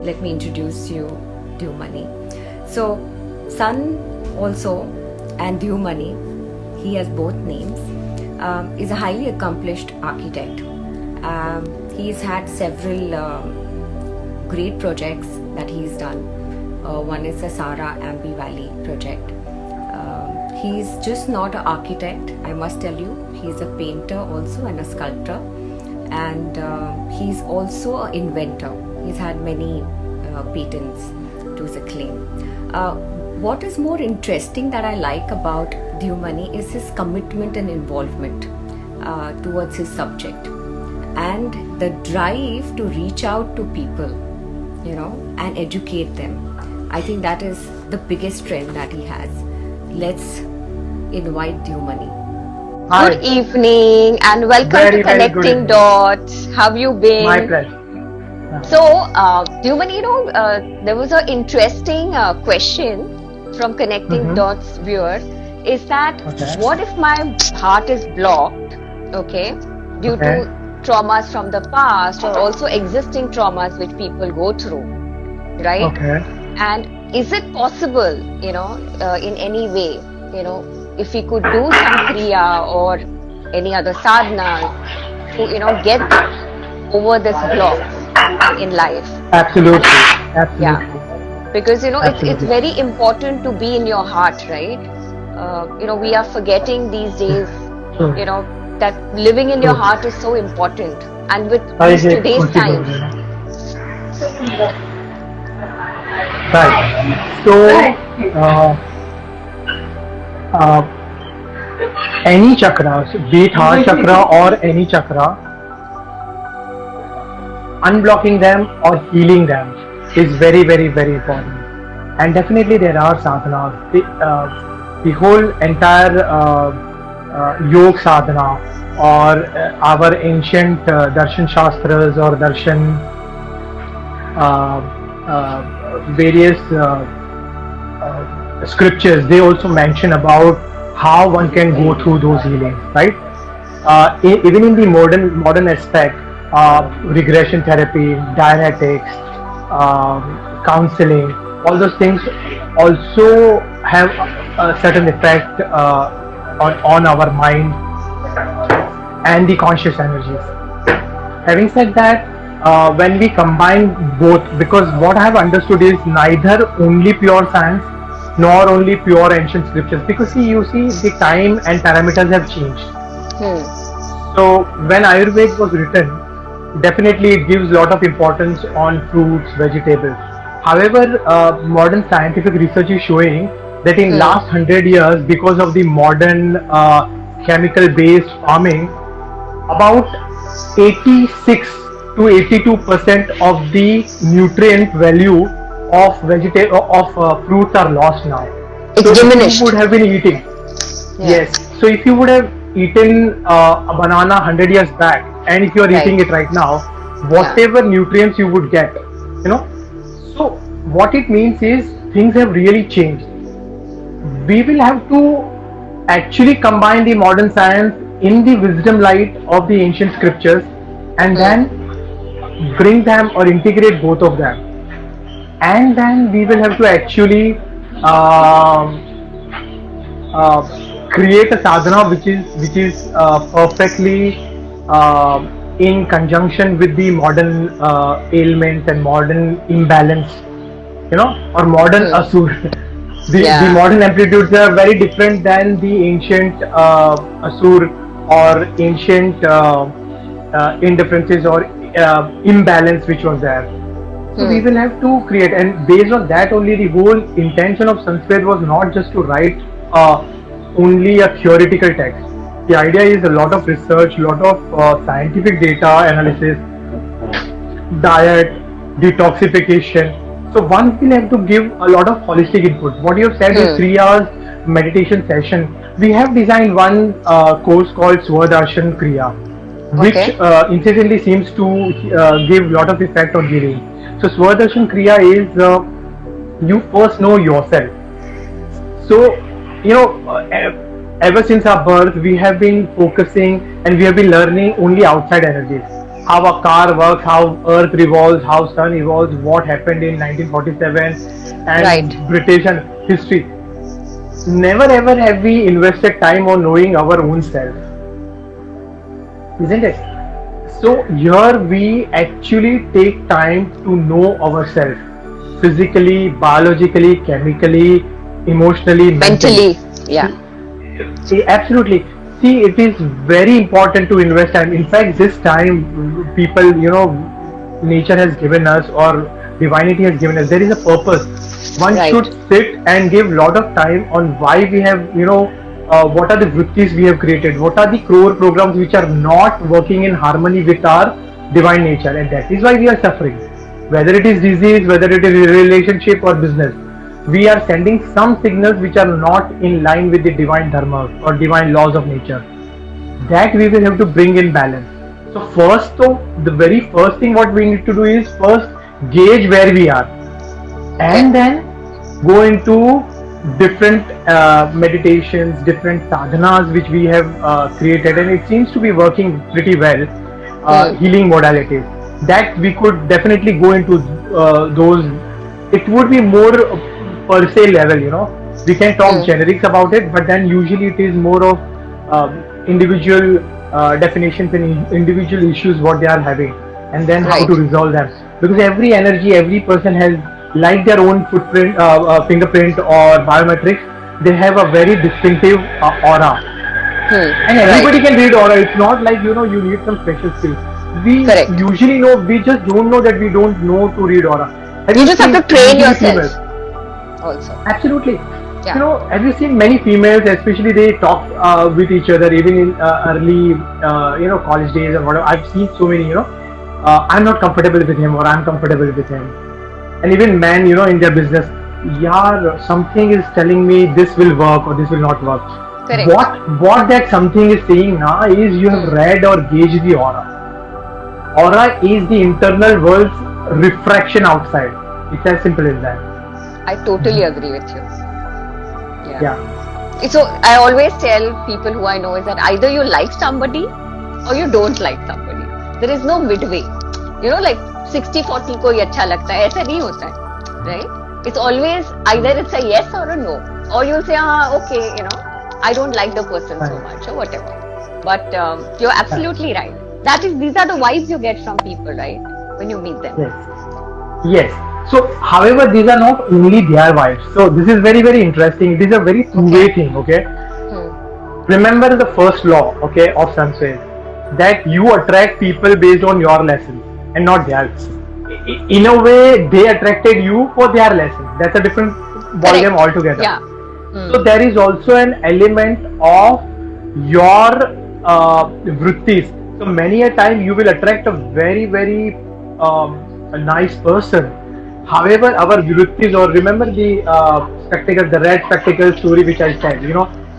Let me introduce you Dew Money. So, Sun also and Dew Money, he has both names, is a highly accomplished architect. He's had several great projects that he's done. One is the Sara Ambi Valley project. He's just not an architect, I must tell you. He's a painter also and a sculptor, and he's also an inventor. He's had many patents to his acclaim. What is more interesting that I like about Dew Money is his commitment and involvement towards his subject, and the drive to reach out to people, and educate them. I think that is the biggest strength that he has. Let's invite Dew Money. Hi. Good evening and welcome Very, to very good Connecting evening. Dots. How have you been? My pleasure. So, Dew Money, there was an interesting question from Connecting Dots viewer. Is that what if my heart is blocked, due to traumas from the past or also existing traumas which people go through, right? Okay. And is it possible, in any way, if we could do some kriya or any other sadhana to, get over this block in life? Absolutely. Absolutely. Yeah. Because, it's very important to be in your heart, right? We are forgetting these days, that living in your heart is so important. And with today's times. Right. So, any chakra, be it heart chakra or any chakra, unblocking them or healing them is very, very, very important. And definitely there are sadhanas. The whole entire yoga sadhana or our ancient darshan shastras or darshan various scriptures, they also mention about how one can go through those healings, right? Even in the modern aspect, regression therapy, dianetics, counseling, all those things also have a certain effect on our mind and the conscious energies. Having said that, when we combine both, because what I have understood is neither only pure science nor only pure ancient scriptures, because you see the time and parameters have changed. So when Ayurveda was written, definitely it gives a lot of importance on fruits, vegetables. However, modern scientific research is showing that in last 100 years, because of the modern chemical-based farming, about 86 to 82% of the nutrient value of fruits are lost now. It's diminished. If you would have been eating, yes. So if you would have eaten a banana 100 years back, and if you are eating it right now, whatever nutrients you would get, So what it means is things have really changed. We will have to actually combine the modern science in the wisdom light of the ancient scriptures, and then bring them or integrate both of them, and then we will have to actually create a sadhana which is perfectly in conjunction with the modern ailments and modern imbalance, or modern asur. The modern amplitudes are very different than the ancient asur or ancient indifferences or imbalance which was there. So we will have to create, and based on that only, the whole intention of Sanskrit was not just to write only a theoretical text. The idea is a lot of research, lot of scientific data analysis, diet, detoxification. So one will have to give a lot of holistic input. What you have said is 3 hours meditation session. We have designed one course called Swardarshan Kriya, which incidentally seems to give a lot of effect on healing. So Swardarshan Kriya is you first know yourself. So ever since our birth, we have been focusing and we have been learning only outside energies. how a car works, how Earth revolves, how Sun evolves, what happened in 1947, and Right. British and history. Never ever have we invested time on knowing our own self, isn't it? So here we actually take time to know ourselves physically, biologically, chemically, emotionally, mentally. Mentally. Yeah. Absolutely. See, it is very important to invest time. In fact, this time, people, nature has given us, or divinity has given us. There is a purpose. One Right. should sit and give lot of time on why we have, what are the vrittis we have created, what are the core programs which are not working in harmony with our divine nature, and that is why we are suffering. Whether it is disease, whether it is a relationship or business, we are sending some signals which are not in line with the divine dharma or divine laws of nature. That we will have to bring in balance. So first, though, the very first thing what we need to do is first gauge where we are, and then go into different meditations, different sadhanas which we have created, and it seems to be working pretty well. Healing modalities that we could definitely go into those. It would be more per se level. We can talk generics about it, but then usually it is more of individual definitions and individual issues what they are having, and then how Right. to resolve them. Because every energy, every person has like their own footprint, fingerprint or biometrics. They have a very distinctive aura, and everybody Right. can read aura. It's not like you need some special skills. We Correct. usually know. We just don't know that we don't know to read aura. You just have to seen train many yourself. females? Also. Absolutely. Yeah. Have you seen many females, especially they talk with each other even in early, college days or whatever. I've seen so many, I'm not comfortable with him or I'm comfortable with him. And even men, in their business, yeah, something is telling me this will work or this will not work. Correct. What that something is saying now is you have read or gauged the aura. Aura is the internal world's refraction outside. It's as simple as that. I totally agree with you. Yeah. So I always tell people who I know is that either you like somebody or you don't like somebody. There is no midway. Like 60-40 कोई अच्छा लगता है, ऐसा नहीं होता है, right? It's always either it's a yes or a no, or you'll say, okay, I don't like the person so much or whatever. But you're absolutely right. These are the vibes you get from people, right? When you meet them. Yes. So, however, these are not only their vibes. So, this is very, very interesting. It is a very two-way thing, okay? Remember the first law, okay, of Sanskrit, that you attract people based on your lessons and not theirs. In a way, they attracted you for their lessons. That's a different ballgame altogether. Yeah. So, there is also an element of your vrittis. So, many a time you will attract a very, very a nice person. However, our vrittis, or remember the spectacle, the red spectacle story which I said,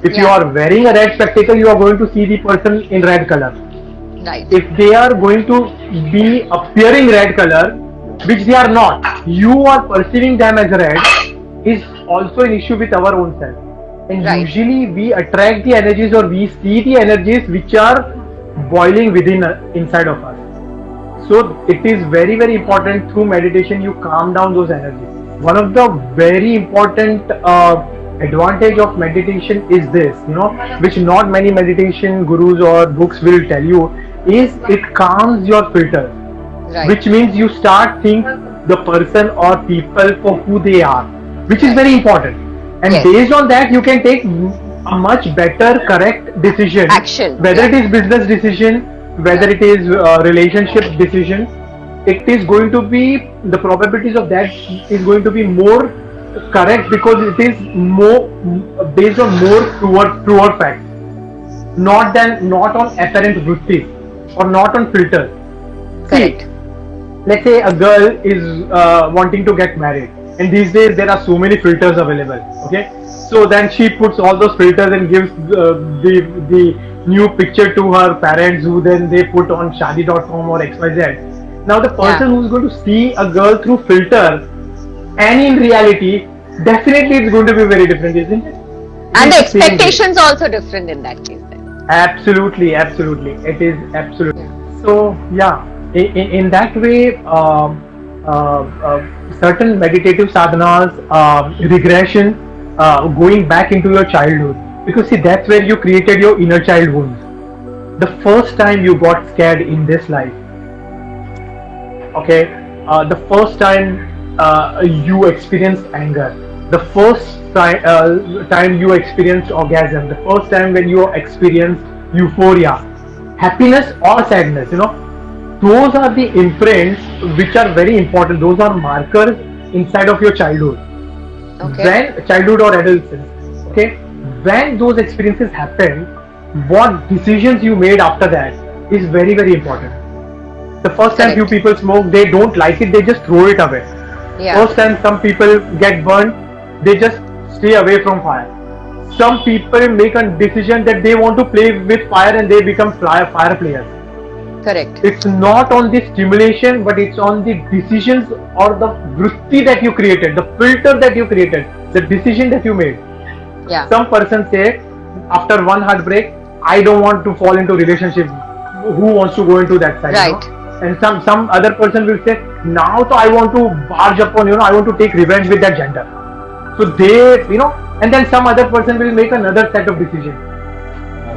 if you are wearing a red spectacle, you are going to see the person in red color. Right. If they are going to be appearing red color, which they are not, you are perceiving them as red, is also an issue with our own self. And usually we attract the energies, or we see the energies which are boiling within inside of us. So it is very, very important through meditation you calm down those energies. One of the very important advantage of meditation is this, which not many meditation gurus or books will tell you, is it calms your filters. Right. Which means you start seeing the person or people for who they are, which is very important. And based on that, you can take a much better, correct decision. Action. Whether it is business decision, whether it is relationship decision, it is going to be, the probabilities of that is going to be more correct, because it is more based on more truer facts, not on apparent vrittis or not on filters. Correct. See, let's say a girl is wanting to get married, and these days there are so many filters available. Okay, so then she puts all those filters and gives the new picture to her parents, who then they put on Shadi.com or XYZ. Now the person who is going to see a girl through filter and in reality, definitely it's going to be very different, isn't it? And the expectations also different in that case then. Absolutely, it is absolutely. So in that way, certain meditative sadhanas, regression, going back into your childhood, because see, that's where you created your inner child wounds. The first time you got scared in this life, okay, the first time you experienced anger, the first time you experienced orgasm, the first time when you experienced euphoria, happiness or sadness, those are the imprints which are very important. Those are markers inside of your childhood. Okay. When childhood or adolescence, okay, when those experiences happen, what decisions you made after that is very, very important. The first time few Correct. people smoke, they don't like it, they just throw it away. Yeah. First time some people get burned, they just stay away from fire. Some people make a decision that they want to play with fire and they become fire players. Correct. It's not on the stimulation, but it's on the decisions or the vritti that you created, the filter that you created, the decision that you made. Yeah. Some person say, after one heartbreak, I don't want to fall into relationship. Who wants to go into that side? Right. And some other person will say, now so I want to barge upon, I want to take revenge with that gender. So they, and then some other person will make another set of decisions.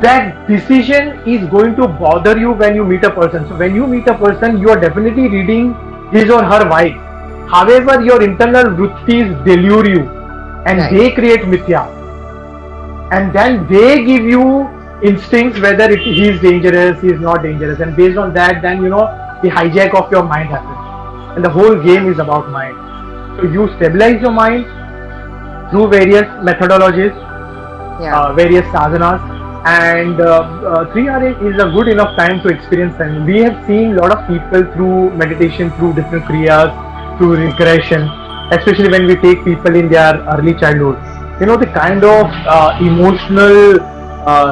That decision is going to bother you when you meet a person. So when you meet a person, you are definitely reading his or her vibe. However, your internal vrittis delude you and Right. they create mithya. And then they give you instincts whether he is dangerous, he is not dangerous. And based on that, then the hijack of your mind happens. And the whole game is about mind. So you stabilize your mind through various methodologies, Yeah. various sadhanas, and 3 hours is a good enough time to experience them. We have seen a lot of people through meditation, through different kriyas, through regression, especially when we take people in their early childhood. The kind of emotional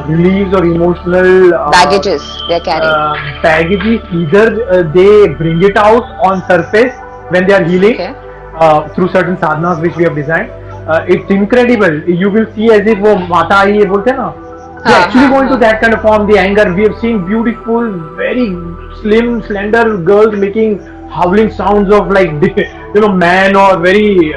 reliefs or emotional Baggages they're carrying. baggages, either they bring it out on surface when they are healing, Okay. through certain sadhanas which we have designed. It's incredible. You will see as if वो माता आई है बोलते हैं ना. They actually go into that kind of form. The anger. We have seen beautiful, very slim, slender girls making howling sounds of like man or very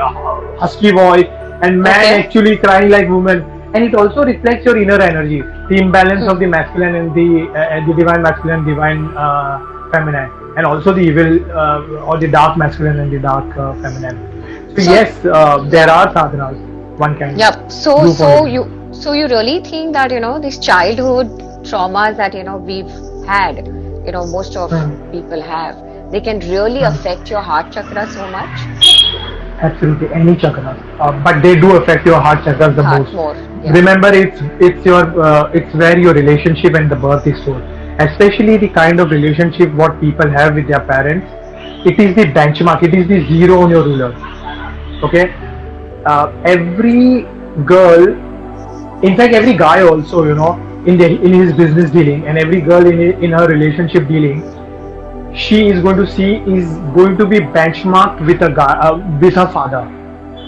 husky voice, and man Okay. actually crying like woman. And it also reflects your inner energy, the imbalance of the masculine and the divine masculine, divine feminine, and also the evil or the dark masculine and the dark feminine. So yes, there are sadhanas one can Yep. So do so for it. you really think that these childhood traumas that we've had, most of people have, they can really affect your heart chakra so much. Absolutely, any chakras, but they do affect your heart chakras the Heart most. more. Yeah. Remember, it's where your relationship and the birth is stored. Especially the kind of relationship what people have with their parents. It is the benchmark. It is the zero on your ruler. Okay, every girl, in fact, every guy also, in his business dealing, and every girl in her relationship dealing, she is going to be benchmarked with a guy, with her father,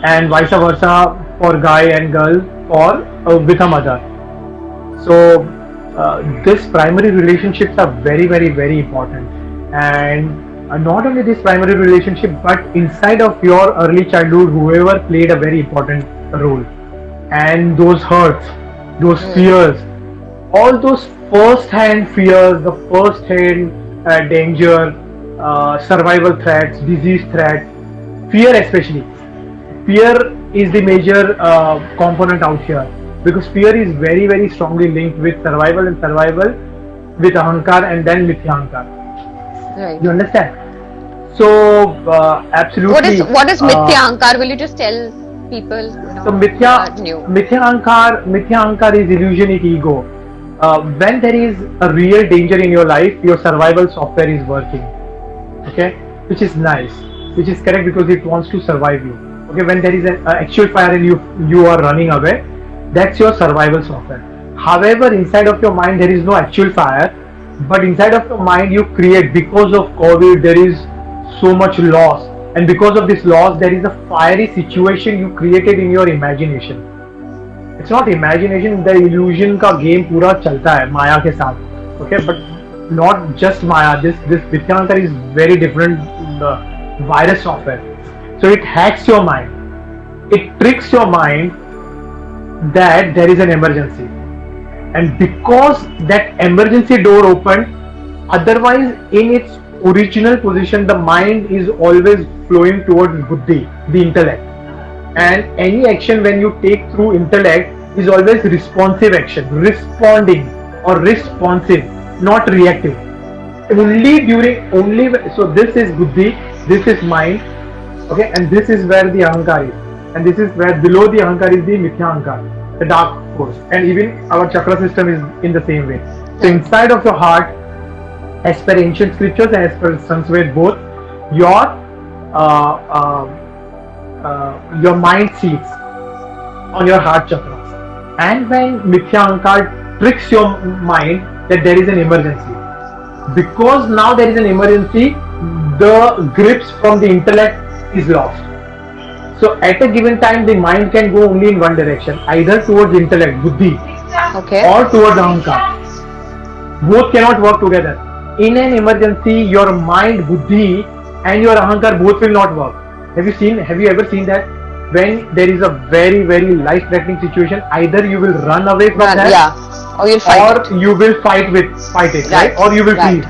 and vice versa for guy and girl or with a mother. So this primary relationships are very, very, very important, and not only this primary relationship, but inside of your early childhood, whoever played a very important role, and those hurts, those fears, all those first-hand fears, the first-hand danger, survival threats, disease threats, fear especially. Fear is the major component out here, because fear is very, very strongly linked with survival, and survival with ahankar and then mithyankar. Right. You understand? So absolutely. What is mithya ahankar? Will you just tell people? So who are new? mithya ahankar is illusionic ego. When there is a real danger in your life, your survival software is working. Okay, which is nice, which is correct, because it wants to survive you. Okay, when there is an actual fire and you are running away, that's your survival software. However, inside of your mind there is no actual fire, but inside of your mind you create, because of COVID there is so much loss, and because of this loss there is a fiery situation you created in your imagination. It's not imagination, the illusion का game पूरा चलता है माया के साथ. Okay, but not just Maya. This Mithyahankar is very different virus software. So it hacks your mind. It tricks your mind that there is an emergency, and because that emergency door opened, otherwise in its original position the mind is always flowing towards buddhi, the intellect, and any action when you take through intellect is always responsive action, responding or responsive, not reactive. So this is buddhi, this is mind, okay, and this is where the ahankar is, and this is where below the ahankar is the mithya ahankar, the dark force, and even our chakra system is in the same way. So inside of your heart, as per ancient scriptures and as per Sanskrit both, your mind seats on your heart chakra, and when mithya ahankar tricks your mind that there is an emergency, because now there is an emergency, the grips from the intellect is lost. So at a given time the mind can go only in one direction, either towards intellect, buddhi, Okay. or towards ahankar. Both cannot work together. In an emergency, your mind, buddhi and your ahankar both will not work. Have you ever seen that? When there is a very, very life-threatening situation, either you will run away from that, Yeah. Or you'll fight it. or you will fight it, right? Or you will Right. freeze.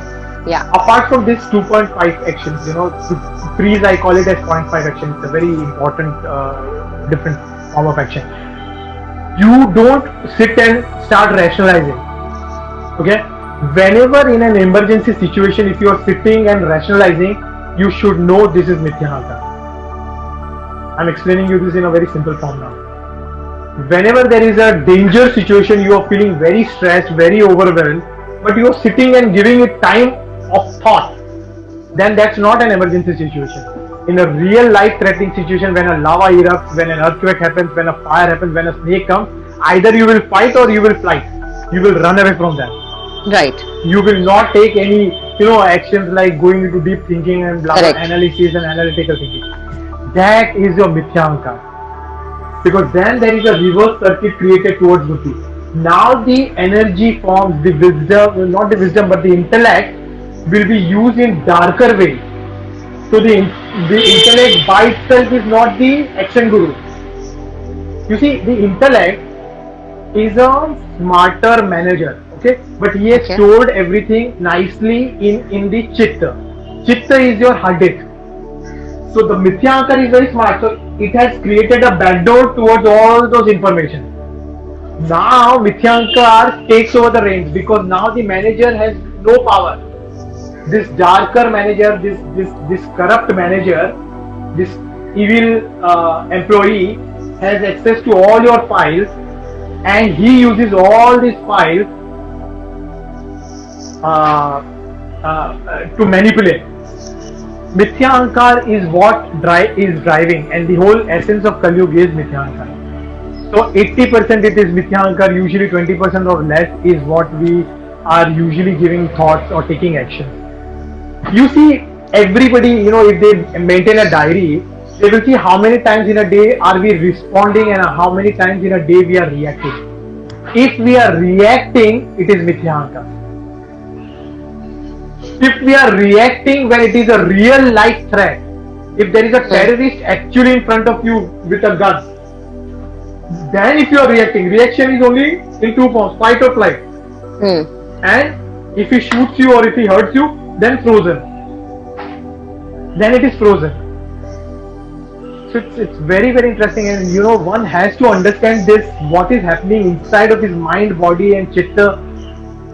Yeah. Apart from this 2.5 actions, to freeze, I call it as 0.5 action. It's a very important, different form of action. You don't sit and start rationalizing. Okay? Whenever in an emergency situation, if you are sitting and rationalizing, you should know this is Mithyahankar. I'm explaining you this in a very simple form now. Whenever there is a danger situation, you are feeling very stressed, very overwhelmed, but you are sitting and giving it time of thought, then that's not an emergency situation. In a real life threatening situation, when a lava erupts, when an earthquake happens, when a fire happens, when a snake comes, either you will fight or you will flight. You will run away from that. Right. You will not take any, actions like going into deep thinking and Correct. analysis and analytical thinking. That is your Mithyahankar. Because then there is a reverse circuit created towards buddhi. Now the energy forms, the wisdom, not the wisdom, but the intellect will be used in darker way. So the intellect by itself is not the action guru. You see, the intellect is a smarter manager, okay? But he has stored everything nicely in the chitta. Chitta is your hard disk. So the Mithyahankar is very smart. So it has created a backdoor towards all those information. Now Mithyahankar takes over the reins because now the manager has no power. This darker manager, this corrupt manager, this evil employee has access to all your files, and he uses all these files to manipulate. Mithyahankar is what is driving, and the whole essence of Kali Yuga is Mithyahankar. So 80% it is Mithyahankar, usually 20% or less is what we are usually giving thoughts or taking action. You see, everybody, if they maintain a diary, they will see how many times in a day are we responding and how many times in a day we are reacting. If we are reacting, it is Mithyahankar. If we are reacting when it is a real life threat, if there is a terrorist actually in front of you with a gun, then if you are reacting, reaction is only in two forms, fight or flight. And if he shoots you or if he hurts you, then frozen. Then it is frozen. So it's very, very interesting, and one has to understand this, what is happening inside of his mind, body and chitta,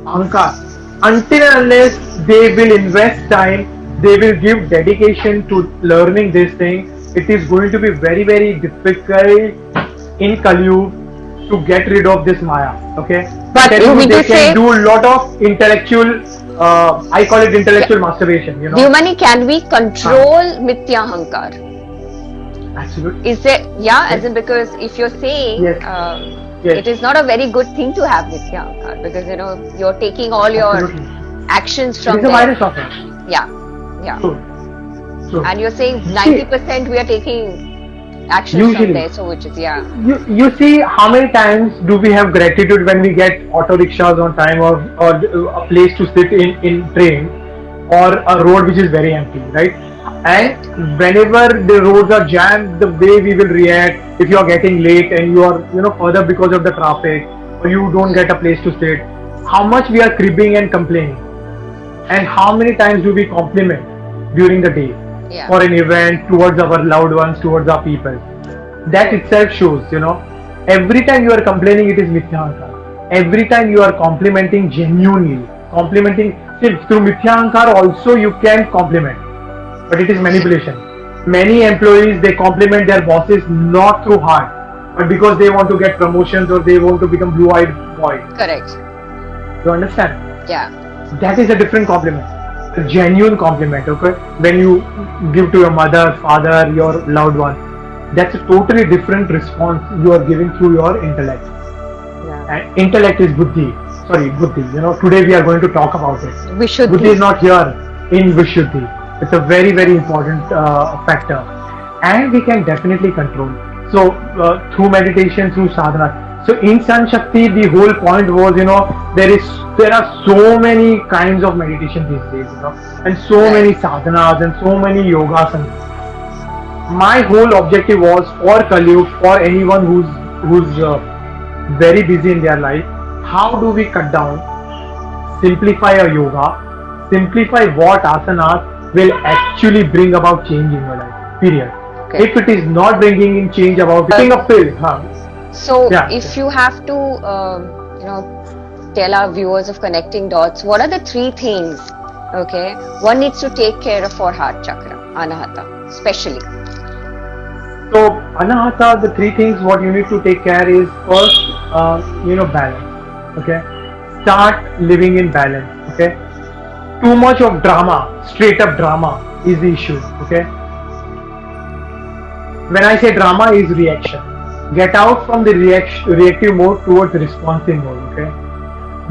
ahankar. Until and unless they will invest time, they will give dedication to learning this thing, it is going to be very, very difficult in Kali Yuga to get rid of this Maya. Okay, but they can do a lot of intellectual, I call it intellectual masturbation. Dhumani, can we control Mithyahankar? Absolutely. Is there, as in, because if you're saying it is not a very good thing to have Mithyahankar, because you're taking all your actions from there. It is a virus of it. Yeah. True. And you're saying 90% we are taking actions Usually. from there. So which is You see how many times do we have gratitude when we get auto rickshaws on time, or a place to sit in train, or a road which is very empty, right? And whenever the roads are jammed, the way we will react if you are getting late and you are further because of the traffic, or you don't get a place to sit, how much we are cribbing and complaining, and how many times do we compliment during the day for an event, towards our loved ones, towards our people. That itself shows, every time you are complaining, it is mithya ahankar. Every time you are complimenting genuinely, through mithya ahankar also you can compliment, but it is manipulation. Many employees, they compliment their bosses not through heart, but because they want to get promotions or they want to become blue-eyed boy. correct. You understand? Yeah. That is a different compliment, a genuine compliment. Okay, when you give to your mother, father, your loved one, that's a totally different response you are giving through your intellect. And intellect is buddhi. Sorry, buddhi. Today we are going to talk about it. Vishuddhi. Buddhi is not here in Vishuddhi. It's a very, very important factor, and we can definitely control. So through meditation, through sadhana. So in Sun Shakti, the whole point was, there are so many kinds of meditation these days, and so many sadhanas and so many yogasanas. My whole objective was for Kali, for anyone who's very busy in their life, how do we cut down, simplify a yoga, simplify what asanas will actually bring about change in your life, period. Okay. If it is not bringing in change about taking a pill, so if you have to, tell our viewers of Connecting Dots, what are the 3 things, okay, one needs to take care of for heart chakra, Anahata, especially? So Anahata, the 3 things what you need to take care is first, balance. Okay, start living in balance. Okay, too much of drama, straight up drama is the issue. Okay, when I say drama is reaction, get out from the reactive mode towards responsive mode. Okay,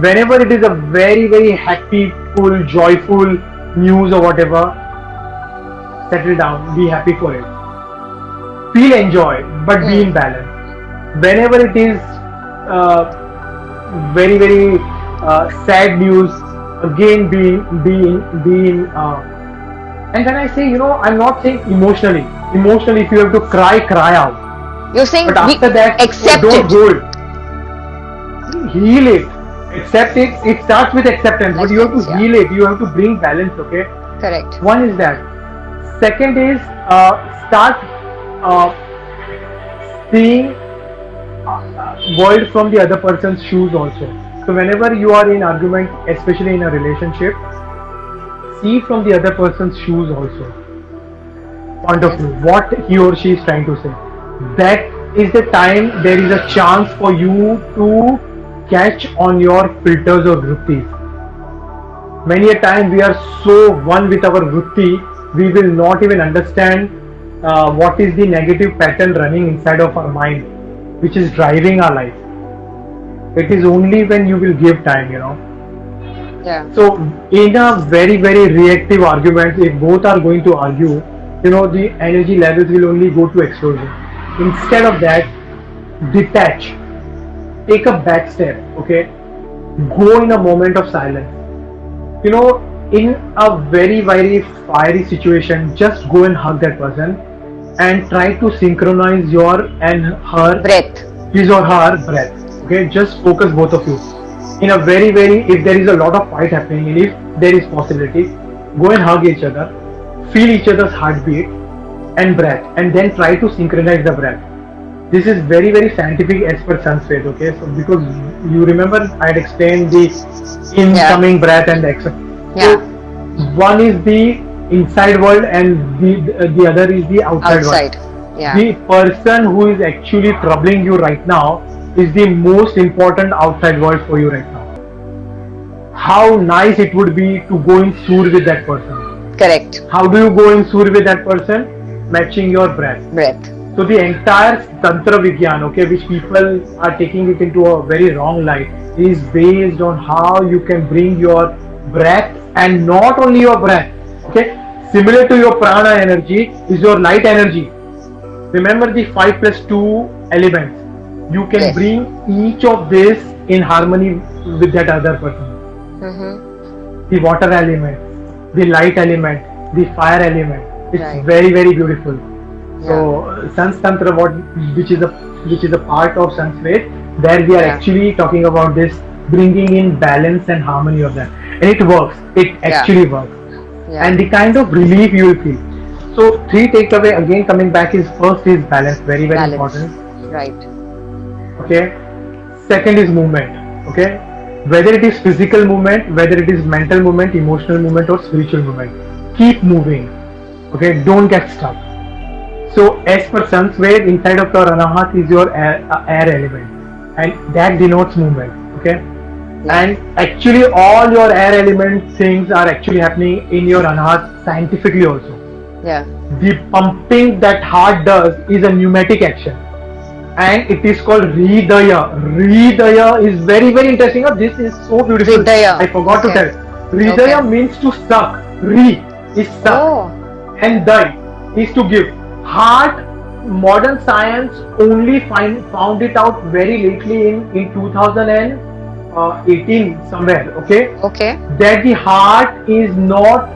whenever it is a very, very happy, full, joyful news or whatever, settle down, be happy for it. Feel enjoy, but be in balance. Whenever it is very, very sad news, again be in. And when I say, I'm not saying emotionally. Emotionally, if you have to cry out. You're saying, but after that, accept don't it. hold. Heal it. Accept it. It starts with acceptance, but you have to heal it. You have to bring balance. Okay. Correct. One is that. Second is start seeing world from the other person's shoes also. So whenever you are in argument, especially in a relationship, see from the other person's shoes also. Point of view, what he or she is trying to say. That is the time there is a chance for you to catch on your filters or vrittis. Many a time we are so one with our vritti, we will not even understand what is the negative pattern running inside of our mind, which is driving our life. It is only when you will give time, Yeah. So in a very, very reactive argument, if both are going to argue, the energy levels will only go to explosion. Instead of that, detach, take a back step, okay? Go in a moment of silence. In a very, very fiery situation, just go and hug that person and try to synchronize your and her breath, his or her breath. Okay, just focus both of you. In a very, very, if there is a lot of fight happening, and if there is possibility, go and hug each other, feel each other's heartbeat and breath, and then try to synchronize the breath. This is very, very scientific as per Sanskrit. Okay, so because you remember I had explained the incoming breath and the exhale. Yeah. So one is the inside world and the other is the outside world. Yeah. The person who is actually troubling you right now is the most important outside world for you right now. How nice it would be to go in sur with that person. Correct. How do you go in sur with that person? Matching your breath. So the entire Tantra Vigyan, okay, which people are taking it into a very wrong light, is based on how you can bring your breath, and not only your breath, okay, similar to your prana energy is your light energy. remember the 5 plus 2 elements. You can Yes. bring each of this in harmony with that other person. Mm-hmm. The water element, the light element, the fire element. It's Right. very, very beautiful. So San's Tantra, which is a part of Sanskrit, there we are Yeah. actually talking about this bringing in balance and harmony of that, and it works. It actually works, Yeah. and the kind of relief you will feel. So three takeaway again coming back is first is balance, very very Balance. important. Right. Okay. Second is movement. Okay. Whether it is physical movement, whether it is mental movement, emotional movement, or spiritual movement, keep moving. Okay. Don't get stuck. So as per Sun's way, inside of your Anahat is your air element, and that denotes movement. Okay. And actually all your air element things are actually happening in your Anahat scientifically also. Yeah. The pumping that heart does is a pneumatic action, and it is called Hridaya. Hridaya is very very interesting. Oh, this is so beautiful. Hridaya. I forgot to Okay. tell. Hridaya Okay. means to suck. Ri is suck, Oh. and Dai is to give. Heart, modern science only found it out very lately in 2018 somewhere. Okay. Okay. That the heart is not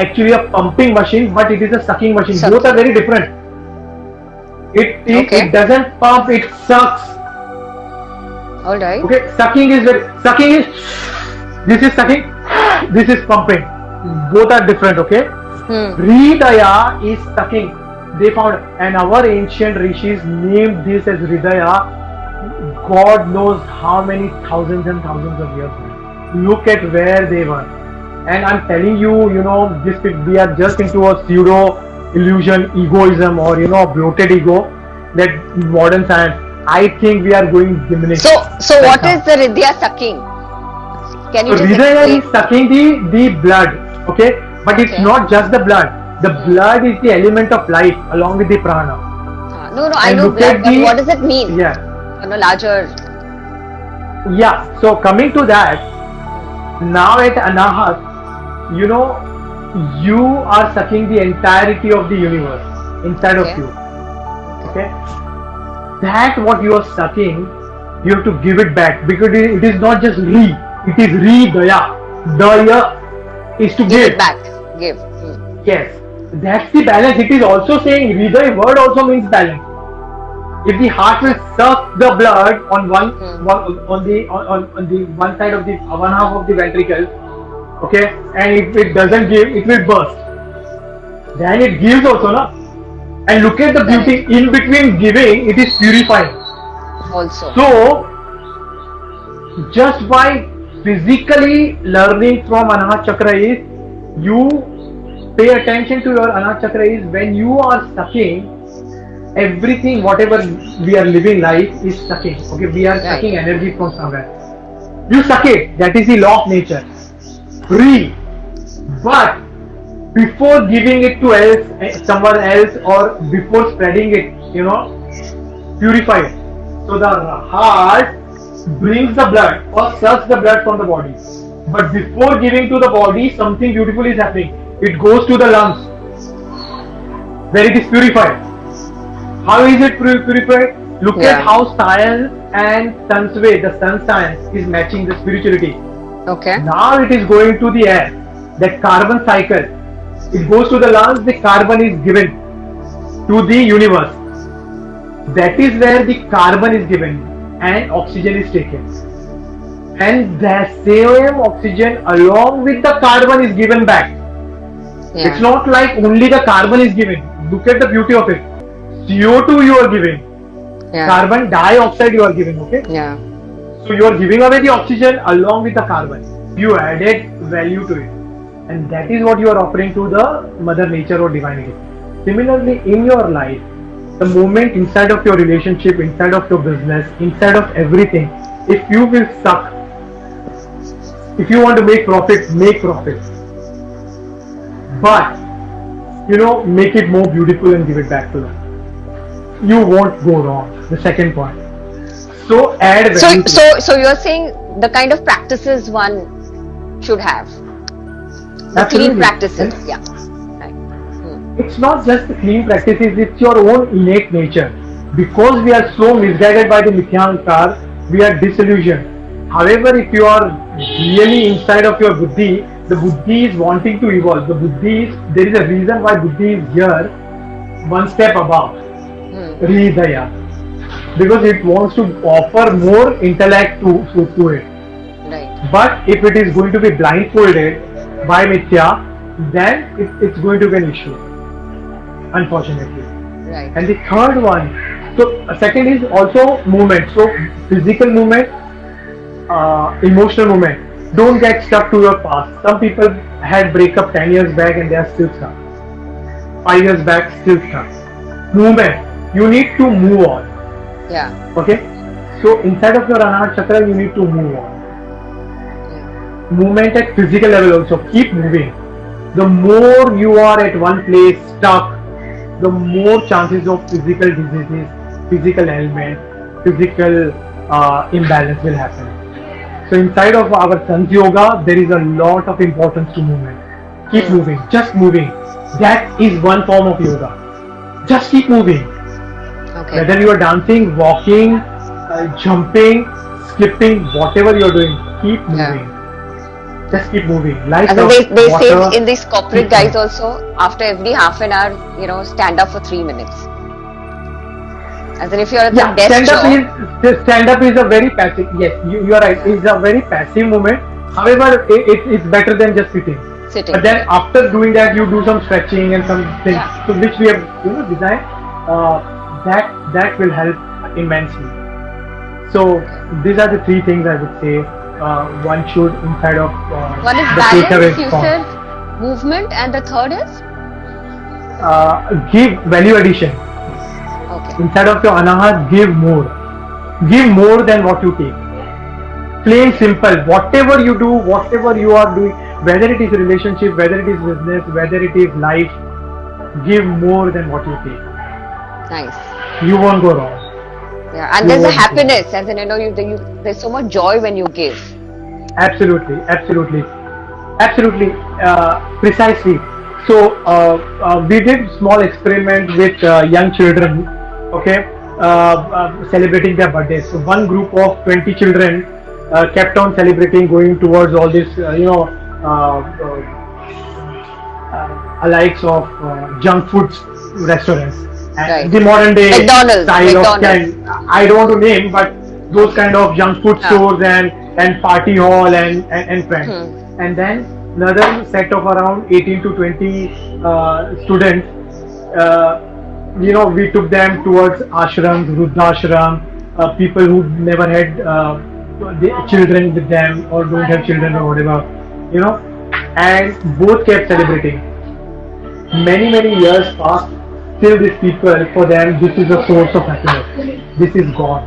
actually a pumping machine, but it is a sucking machine. Sucking. Both are very different. Okay. It doesn't pump, it sucks. All right. Okay, sucking is this is sucking, this is pumping. Both are different. Okay. Hridaya is sucking. They found, and our ancient rishis named this as Hridaya. God knows how many thousands and thousands of years back. Look at where they were. And I'm telling you, this we are just into a pseudo illusion, egoism, or bloated ego that modern science. I think we are going diminished. So right what now. is the Hridaya sucking? Can you So just Hridaya explain? is sucking the blood, okay? But it's Okay. not just the blood. The blood is the element of life along with the prana. No, I And know look blood, at but the- what does it mean? Yeah. On a larger. Yeah, so coming to that, now at Anahat, you are sucking the entirety of the universe inside Okay. of you. Okay? That what you are sucking, you have to give it back, because it is not just Ri, it is Ri-daya. Daya is to Give give. it back. Give. Yes, that's the balance. It is also saying Hridaya word also means balance. If the heart will suck the blood on on the one side of the one half of the ventricle, okay, and if it doesn't give, it will burst. Then it gives also, na. And look at the beauty in between giving, it is purifying. Also. So, just by physically learning from Anahat Chakra is, you pay attention to your Anahat Chakra is when you are sucking, everything, whatever we are living life is sucking. Okay, we are sucking energy from somewhere. You suck it, that is the law of nature. Free. But before giving it to someone else, or before spreading it, purify it. So the heart brings the blood or sucks the blood from the body. But before giving to the body, something beautiful is happening. It goes to the lungs, where it is purified. How is it purified? Look at how science and Sun's way, the sun science, is matching the spirituality. Okay. Now it is going to the air. That carbon cycle, it goes to the lungs, the carbon is given to the universe. That is where the carbon is given and oxygen is taken. And the same oxygen along with the carbon is given back. Yeah. It's not like only the carbon is given. Look at the beauty of it. CO2 you are giving. Yeah. Carbon dioxide you are giving, okay? Yeah. So you are giving away the oxygen along with the carbon. You added value to it. And that is what you are offering to the Mother Nature or Divinity. Similarly, in your life, the moment inside of your relationship, inside of your business, inside of everything, if you will suck, if you want to make profit, make profit. But, make it more beautiful and give it back to them. You won't go wrong. The second point. So add value. So you're saying the kind of practices one should have. The Absolutely. clean practices. Yes. Yeah. Right. it's not just the clean practices, it's your own innate nature. Because we are so misguided by the Mithyankar, we are disillusioned. However, if you are really inside of your buddhi, the buddhi is wanting to evolve. The buddhi is, there is a reason why buddhi is here, one step above, Hridaya. Because it wants to offer more intellect to it. Right. But if it is going to be blindfolded by Mithya, then it's going to be an issue, unfortunately. Right. And the third one, so second is also movement. So physical movement, emotional movement. Don't get stuck to your past. Some people had breakup 10 years back and they are still stuck. 5 years back, still stuck. Movement. You need to move on. Yeah. Okay? So inside of your Anahata Chakra, you need to move on. Yeah. Movement at physical level also. Keep moving. The more you are at one place stuck, the more chances of physical diseases, physical ailment, physical imbalance will happen. So inside of our Sun's Yoga, there is a lot of importance to movement. Keep moving, just moving. That is one form of yoga. Just keep moving. Okay. Whether you are dancing, walking, jumping, skipping, whatever you are doing, keep moving. Just keep moving. Like And they say in these corporate guys also, after every half an hour, stand up for 3 minutes. As in if you're at the desk job. Stand up is a very passive. Yes, you are right. It's a very passive movement. However, it's better than just sitting. But then after doing that, you do some stretching and some things, so which we have designed. That will help immensely. So these are the three things I would say one should inside of one is the balance, you said movement, and the third is give value addition. Okay. Inside of your Anahat, give more than what you take. Plain simple. Whatever you do, whatever you are doing, whether it is relationship, whether it is business, whether it is life, give more than what you take. Nice. You won't go wrong. Yeah, and there's a happiness, as in there's so much joy when you give. Absolutely. Precisely. So we did small experiment with young children. Okay, celebrating their birthdays. So one group of 20 children kept on celebrating, going towards all this, likes of junk foods restaurants. Right. The modern day McDonald's. style of I don't want to name, but those kind of junk food stores and party hall and friends. And then another set of around 18 to 20 students, we took them towards ashrams, Vruddhashram, people who never had children with them or don't have children or whatever, and both kept celebrating. Many years passed. Still these people, for them, this is a source of happiness. This is gone.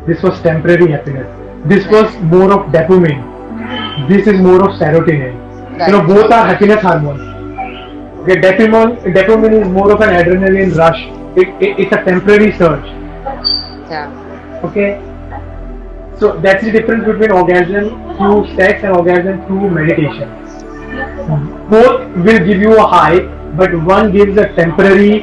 This was temporary happiness. This was more of dopamine. This is more of serotonin. Right. Both are happiness hormones. Okay, dopamine is more of an adrenaline rush. It's a temporary surge. Yeah. Okay. So that's the difference between orgasm through sex and orgasm through meditation. Both will give you a high, but one gives a temporary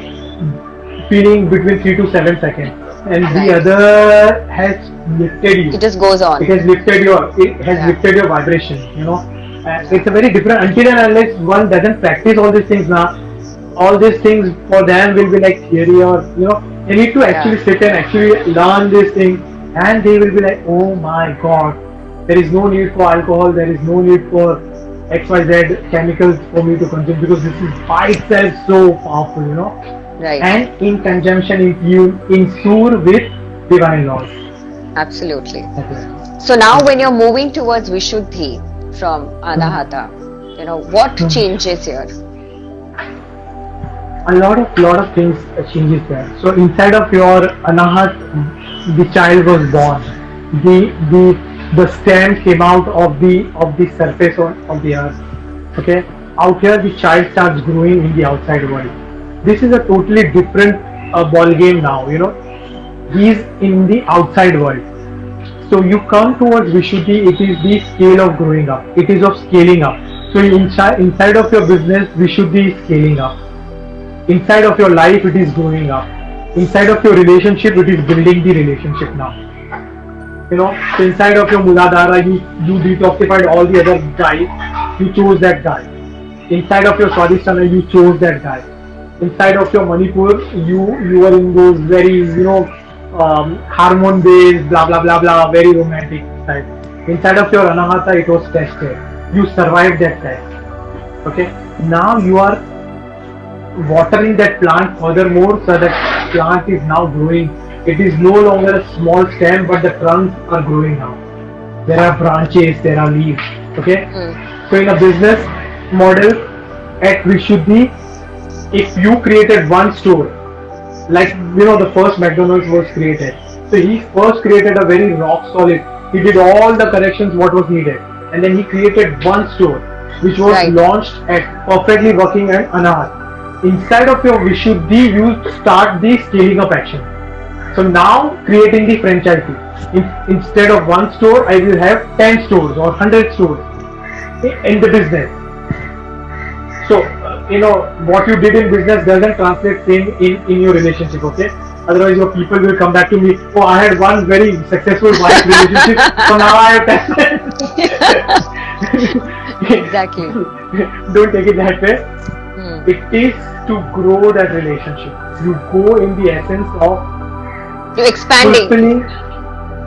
feeling between 3 to 7 seconds, and the other has lifted you. It just goes on. It has lifted your vibration. It's a very different. Until and unless one doesn't practice all these things now, all these things for them will be like theory, or they need to actually sit and actually learn these things, and they will be like, oh my god, there is no need for alcohol, there is no need for XYZ chemicals for me to consume, because this is by itself so powerful, Right. and in conjunction in sur with divine laws. Absolutely. So now when you're moving towards Vishuddhi from Anahata, what changes here? A lot of things changes there. So inside of your Anahat, the child was born. The stem came out of the surface of the earth. Okay, out here the child starts growing in the outside world. This is a totally different ball game now. He's in the outside world. So you come towards Vishuddhi. It is the scale of growing up. It is of scaling up. So inside of your business, Vishuddhi is scaling up. Inside of your life, it is growing up. Inside of your relationship, it is building the relationship now. So inside of your Muladhara, you detoxified all the other guys. You chose that guy. Inside of your Swadhisthana, you chose that guy. Inside of your Manipur, you were in those very hormone based, blah blah blah blah, very romantic side. Inside of your Anahata, it was tested. You survived that test. Okay. Now you are watering that plant furthermore, so that plant is now growing. It is no longer a small stem, but the trunks are growing now. There are branches, there are leaves. Okay. So in a business model at Vishuddhi, if you created one store, like the first McDonald's was created. So he first created a very rock solid. He did all the corrections what was needed, and then he created one store, which was launched at perfectly working at Anahat. Inside of your Vishuddhi, you start the scaling up action. So now creating the franchisee. Instead of one store, I will have 10 stores or 100 stores in the business. So what you did in business doesn't translate same in your relationship. Okay. Otherwise, your people will come back to me. Oh, I had one very successful wife relationship, so now I have 10. Exactly. Don't take it that way. It is to grow that relationship. You go in the essence of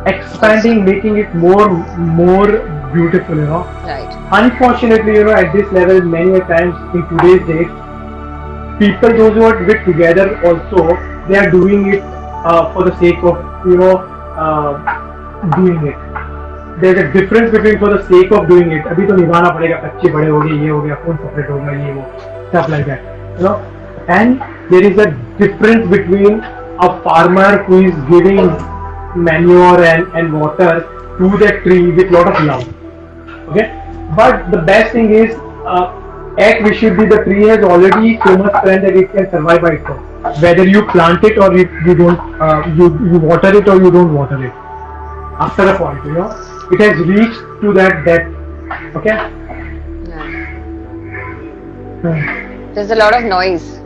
expanding, making it more beautiful. Right. Unfortunately, at this level, many a times in today's days, people those who are with together also, they are doing it for the sake of doing it. There's a difference between for the sake of doing it. अभी तो निभाना पड़ेगा, बच्चे बड़े हो गए, ये हो गया, कौन separate होगा, ये वो, stuff like that. And there is a difference between a farmer who is giving manure and water to that tree with lot of love. Okay, but the best thing is at Vishuddhi, the tree has already so much strength that it can survive by itself. Whether you plant it or you don't, you water it or you don't water it. After a point, it has reached to that depth. Okay. There's a lot of noise.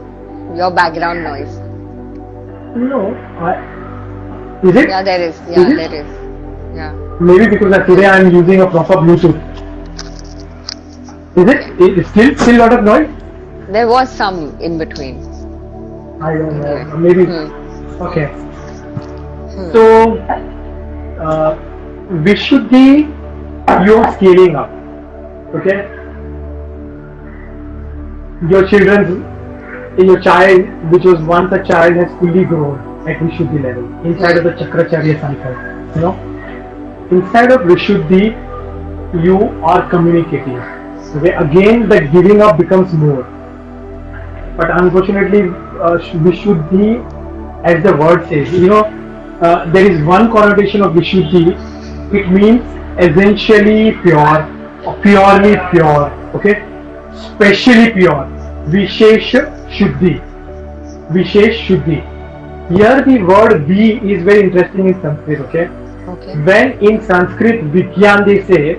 Your background noise. No, is it? Yeah, there is. Yeah, is there is. Yeah. Maybe because today I am using a proper Bluetooth. Is it? Is still a lot of noise? There was some in between. I don't know. Maybe. Okay. So, Vishuddhi, you're scaling up. Okay. Your children, your child, which was once a child, has fully grown at Vishuddhi level inside of the Chakracharya cycle. Inside of Vishuddhi, you are communicating. Okay, again, the giving up becomes more. But unfortunately, Vishuddhi, as the word says, there is one connotation of Vishuddhi. It means essentially pure, or purely pure. Okay, specially pure. Vishesh Shuddhi. Vishesh Shuddhi. Here the word Vi is very interesting in Sanskrit. Okay. When in Sanskrit Vigyan they say,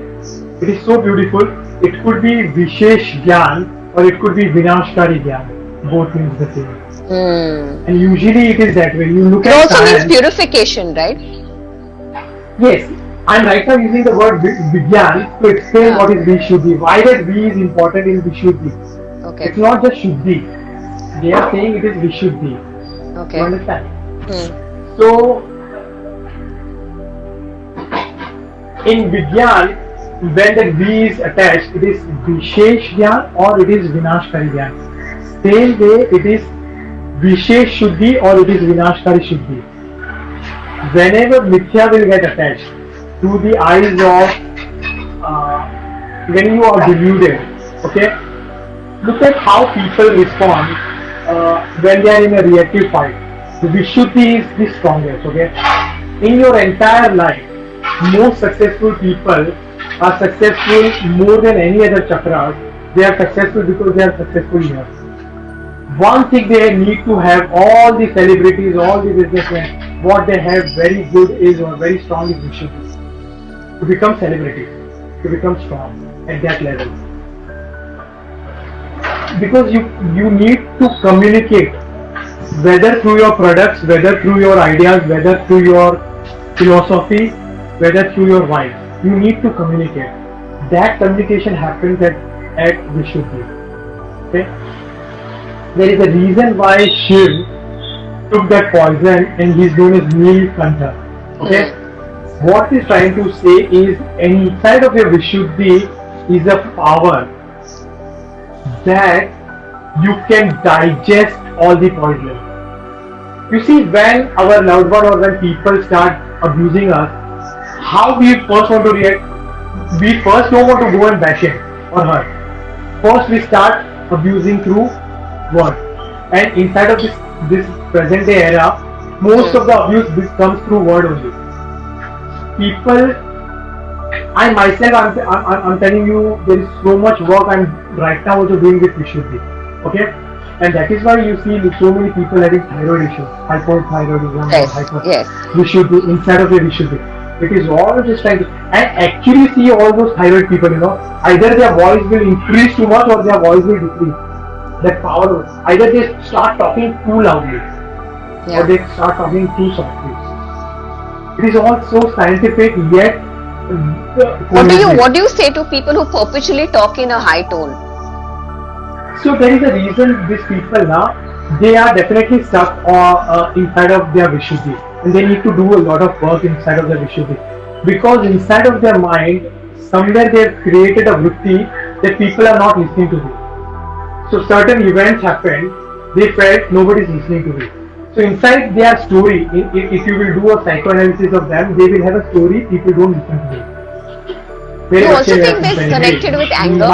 it is so beautiful. It could be Vishesh Gyan or it could be Vinashkari Gyan. Both means the same. And usually it is that way. You look it at also science. means purification, right? Yes. I am right now using the word Vigyan to explain what is Vishuddhi. Why that V is important in Vishuddhi. Okay. It's not just Shuddhi. They are saying it is Vishuddhi. Okay. You understand? So, in Vigyan, when the V is attached, it is Vishesh Gyan or it is Vinashkari Gyan. Same way, it is Vishesh Shuddhi or it is Vinashkari Shuddhi. Whenever Mithya will get attached to the eyes of when you are deluded, okay? Look at how people respond when they are in a reactive fight. The Vishuddhi is the strongest, okay? In your entire life, most successful people are successful more than any other chakras. They are successful because they are successful here. One thing they need to have, all the celebrities, all the businessmen, what they have very good is or very strong is Vishuddhi. To become celebrity, to become strong at that level. because you need to communicate, whether through your products, whether through your ideas, whether through your philosophy, whether through your wife. You need to communicate. That communication happens at Vishuddhi. Okay? There is a reason why Shiv took that poison and he's known as Neelkantha. Okay? What he's trying to say is inside of your Vishuddhi is a power that you can digest all the poison. You see, when our loved one or when people start abusing us, how we first want to react? We first don't want to go and bash him or her. First we start abusing through word. And inside of this present day era, most of the abuse comes through word only. People, I myself, I'm telling you, there is so much work I'm right now also doing with Vishuddhi. Okay? And that is why you see so many people having thyroid issues, hypothyroidism, Vishuddhi, inside of the Vishuddhi. It is all just trying to, and actually see all those thyroid people, either their voice will increase too much or their voice will decrease. That power, either they start talking too loudly or they start talking too softly. It is all so scientific, yet. What do you say to people who perpetually talk in a high tone? So there is a reason these people now, they are definitely stuck inside of their Vishuddhi, and they need to do a lot of work inside of their Vishuddhi, because inside of their mind, somewhere they have created a vritti that people are not listening to me. So certain events happened, they felt nobody is listening to me. So inside their story, if you will do a psychoanalysis of them, they will have a story, people don't listen to me. You also think this is connected with anger?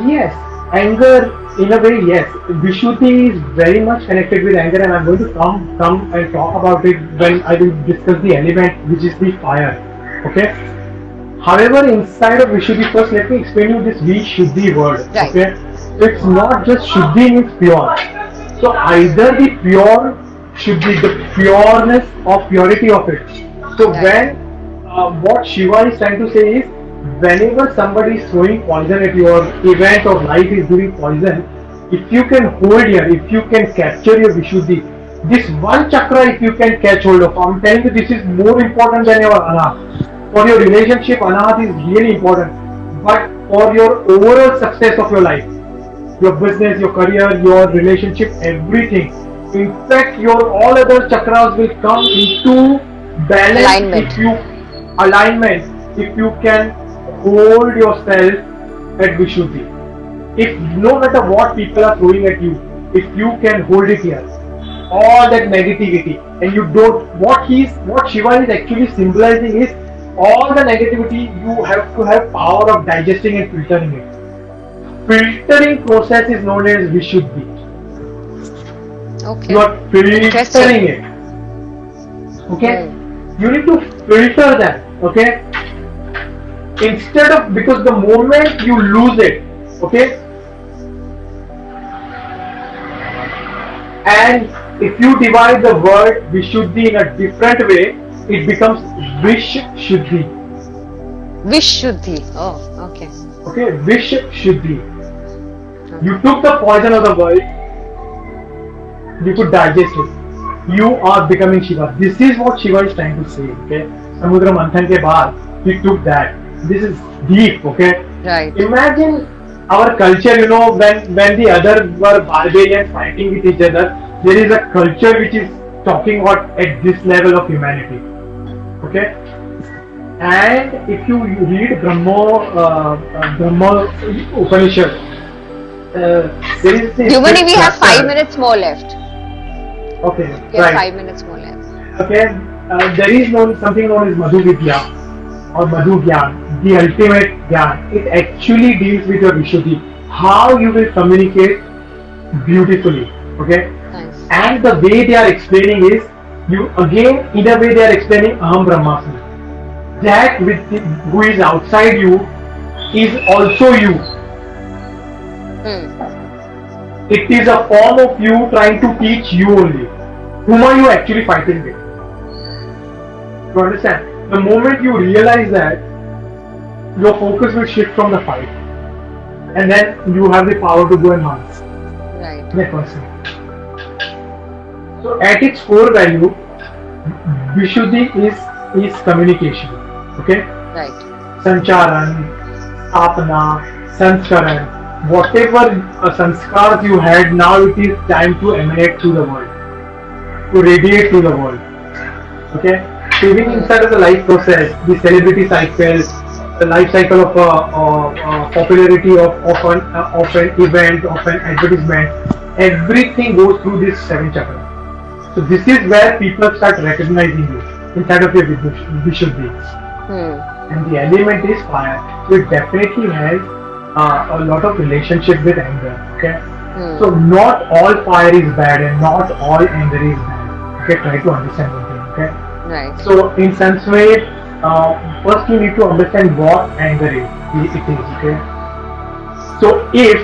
Yes, anger in a way, yes. Vishuddhi is very much connected with anger, and I'm going to come and talk about it when I will discuss the element which is the fire. Okay. However, inside of Vishuddhi, first let me explain you this Vishuddhi word. Right. Okay. It's not just Shuddhi means pure. So either the pure Shuddhi, the pureness of purity of it. So when what Shiva is trying to say is, whenever somebody is throwing poison at your event or life is giving poison, if you can hold here, if you can capture your Vishuddhi, this one chakra if you can catch hold of, I'm telling you this is more important than your Anahat. For your relationship, Anahat is really important. But for your overall success of your life, your business, your career, your relationship, everything. In fact, your all other chakras will come into balance if you can hold yourself at Vishuddhi. If no matter what people are throwing at you, if you can hold it here, all that negativity, and you don't, what Shiva is actually symbolizing is all the negativity, you have to have power of digesting and filtering it. Filtering process is known as Vishuddhi. Okay. You are filtering it. Okay? You need to filter that. Okay? Instead of, because the moment you lose it, okay? And if you divide the word Vishuddhi in a different way, it becomes Vishuddhi. Vishuddhi. Oh, okay. Okay, Vishuddhi. You took the poison of the world, you could digest it. You are becoming Shiva. This is what Shiva is trying to say. Okay, Samudra Manthan ke baad, he took that. This is deep. Okay. Right. Imagine our culture. When the other were barbarians fighting with each other, there is a culture which is talking about at this level of humanity. Okay. And if you read Brahma Upanishad, there is this. Humani, we have 5 minutes more left. Okay, We have 5 minutes more left. Okay, there is something known as Madhu Vidya or Madhu Gyan, the ultimate Gyan. It actually deals with your Vishuddhi, how you will communicate beautifully. Okay, Nice. and the way they are explaining is, in a way they are explaining Aham Brahmasmi. That who is outside you is also you. It is a form of you trying to teach you only. Whom are you actually fighting with? You understand? The moment you realize that, your focus will shift from the fight. and then you have the power to go and harm Right. that person. So at its core value, Vishuddhi is communication. Okay? Right. Sancharan, Apna, Sanskaran, whatever sanskars you had, now it is time to emanate through the world, to radiate through the world. Okay? So even inside of the life process, the celebrity cycle, the life cycle of popularity of an event, of an advertisement, everything goes through this seven chakra. So this is where people start recognizing you inside of your Vishuddhi. And the element is fire. So it definitely has a lot of relationship with anger. Okay. So not all fire is bad and not all anger is bad. Okay. Try to understand one thing. Okay. Right. So in some way, first you need to understand what anger is. It is. Okay. So if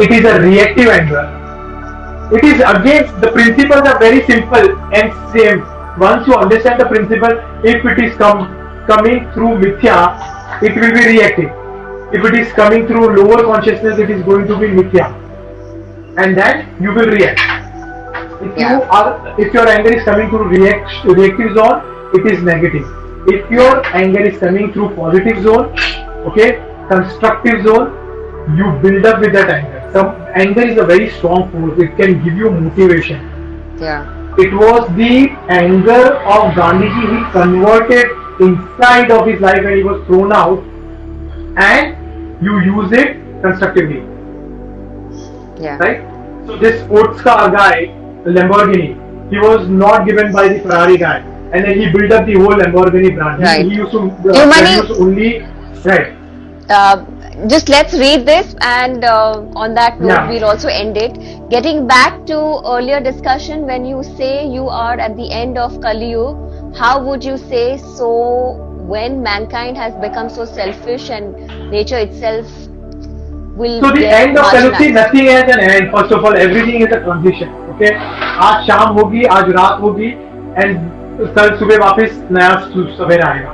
it is a reactive anger, it is again, the principles are very simple and same. Once you understand the principle, if it is coming through mithya, it will be reactive. If it is coming through lower consciousness, it is going to be mithya, and then you will react. If your anger is coming through reactive zone, it is negative. If your anger is coming through positive zone, okay, constructive zone, you build up with that anger. Anger is a very strong force. It can give you motivation. Yeah. It was the anger of Gandhiji. He converted inside of his life when he was thrown out, and you use it constructively. Yeah. Right? So this sports car guy, Lamborghini, he was not given by the Ferrari guy, and then he built up the whole Lamborghini brand. Right. He used to Money. only right. Just let's read this, and on that note, we'll also end it. Getting back to earlier discussion, when you say you are at the end of Kali Yuga, how would you say so when mankind has become so selfish and nature itself will So the end of Kali Yuga, nothing has an end. First of all, everything is a transition. Okay, आज शाम होगी, आज रात होगी, and कल सुबह वापस नया सवेरा आएगा.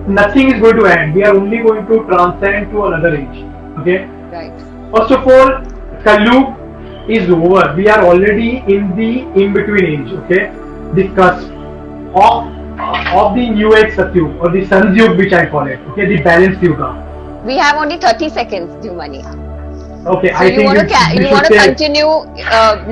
Nothing is going to end. We are only going to transcend to another age. Okay. Right. First of all, Kali Yuga is over. We are already in the in-between age. Okay. The cusp of the new age Satyug or the Sun Yuga, which I call it. Okay. The balanced Yuga. We have only 30 seconds, Dhumani. Okay. So I think you want to continue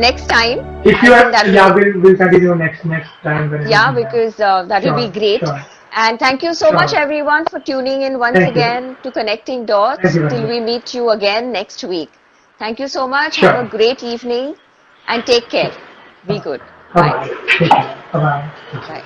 next time. If you have, we'll continue next time. Because that will be great. Sure. And thank you so much, everyone, for tuning in once again to Connecting Dots till we meet you again next week. Thank you so much. Sure. Have a great evening and take care. Be good. Bye. Bye. Bye.